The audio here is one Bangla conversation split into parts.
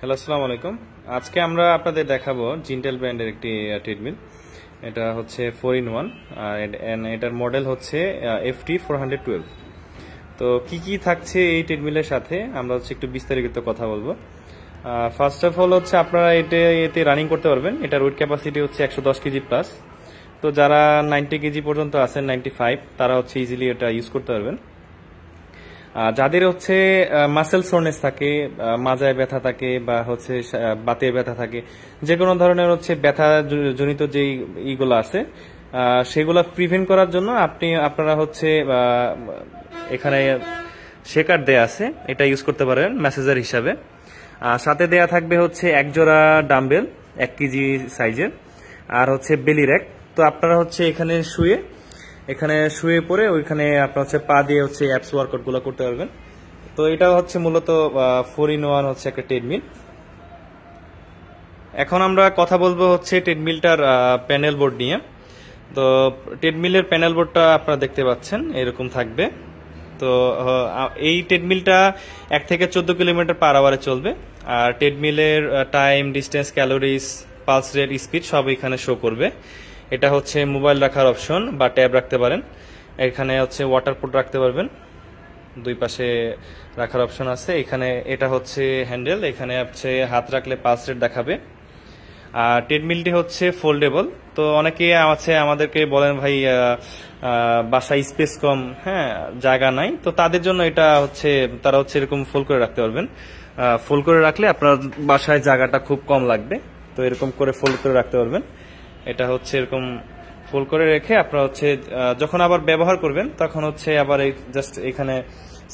হ্যালো, আসসালামু আলাইকুম। আজকে আমরা আপনাদের দেখাবো জিন্টেল ব্র্যান্ডের একটি ট্রেডমিল। এটা হচ্ছে 4-in-1 আর এটার মডেল হচ্ছে FT412। তো কি কি থাকছে এই ট্রেডমিলের সাথে আমরা হচ্ছে একটু বিস্তারিত কথা বলবো। ফার্স্ট অফ অল হচ্ছে আপনারা এতে রানিং করতে পারবেন। এটার ওয়েট ক্যাপাসিটি হচ্ছে 110 কেজি প্লাস। তো যারা 90 কেজি পর্যন্ত আছেন, 95, তারা হচ্ছে ইজিলি এটা ইউজ করতে পারবেন। যাদের হচ্ছে মাসেল সোরনেস থাকে, মাজায় ব্যথা থাকে বা হচ্ছে বাতে ব্যথা থাকে, যে কোনো ধরনের হচ্ছে ব্যথা জনিত যে ইগুলো আছে সেগুলো প্রিভেন্ট করার জন্য আপনারা হচ্ছে এখানে শেকার দেয়া আছে, এটা ইউজ করতে পারেন ম্যাসেজার হিসাবে। সাথে দেয়া থাকবে হচ্ছে এক জোড়া ডাম্বেল 1 কেজি সাইজের, আর হচ্ছে বেলি র্যাক। তো আপনারা হচ্ছে এখানে শুয়ে পড়ে ওইখানে আপনার হচ্ছে পা দিয়ে হচ্ছে অ্যাপস ওয়ার্কআউট গুলো করতে পারবেন। তো এটা হচ্ছে মূলত 4-in-1 হচ্ছে একটা ট্রেডমিল। এখন আমরা কথা বলবো হচ্ছে ট্রেডমিলটার প্যানেল বোর্ড নিয়ে। তো ট্রেডমিলের প্যানেল বোর্ডটা আপনারা দেখতে পাচ্ছেন এরকম থাকবে। তো এই ট্রেডমিলটা 1 থেকে 14 কিলোমিটার পার আওয়ারে চলবে। আর ট্রেডমিলের time, distance, calories, pulse rate, speed সব এখানে শো করবে। এটা হচ্ছে মোবাইল রাখার অপশন বা ট্যাব রাখতে পারেন। এখানে হচ্ছে ওয়াটারপ্রুফ রাখতে পারবেন, দুই পাশে রাখার অপশন আছে। এখানে এটা হচ্ছে হ্যান্ডেল, এখানে হচ্ছে হাত রাখলে পালস রেট দেখাবে। আর ট্রেডমিলটি হচ্ছে ফোল্ডেবল। তো অনেকে আমাদেরকে বলেন ভাই বাসায় স্পেস কম, হ্যাঁ জায়গা নাই, তো তাদের জন্য এটা হচ্ছে তারা হচ্ছে এরকম ফোল্ড করে রাখতে পারবেন। ফোল্ড করে রাখলে আপনার বাসায় জায়গাটা খুব কম লাগবে, তো এরকম করে ফোল্ড করে রাখতে পারবেন। এটা হচ্ছে এরকম ফোল্ড করে রেখে আপনারা হচ্ছে যখন আবার ব্যবহার করবেন তখন হচ্ছে আবার জাস্ট এখানে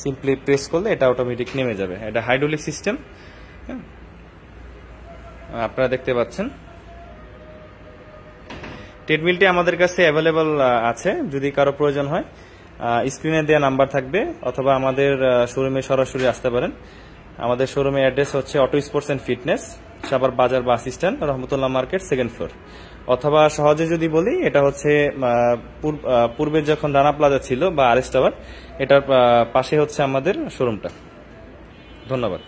সিম্পলি প্রেস করলে এটা অটোমেটিক নেমে যাবে। এটা হাইড্রোলিক সিস্টেম, হ্যাঁ আপনারা দেখতে পাচ্ছেন। ট্রেডমিলটি আমাদের কাছে অ্যাভেলেবল আছে, যদি কারো প্রয়োজন হয় স্ক্রিনে দেওয়া নাম্বার থাকবে, অথবা আমাদের শোরুমে সরাসরি আসতে পারেন। আমাদের শোরুমের অ্যাড্রেস হচ্ছে auto sports and fitness, Savar বাজার বাস স্ট্যান্ড, রহমতুল্লাহ মার্কেট, 2nd ফ্লোর। অথবা সহজে যদি বলি, এটা হচ্ছে পূর্বে যখন রানা প্লাজা ছিল বা আরএস টাওয়ার, এটার পাশে হচ্ছে আমাদের শোরুমটা। ধন্যবাদ।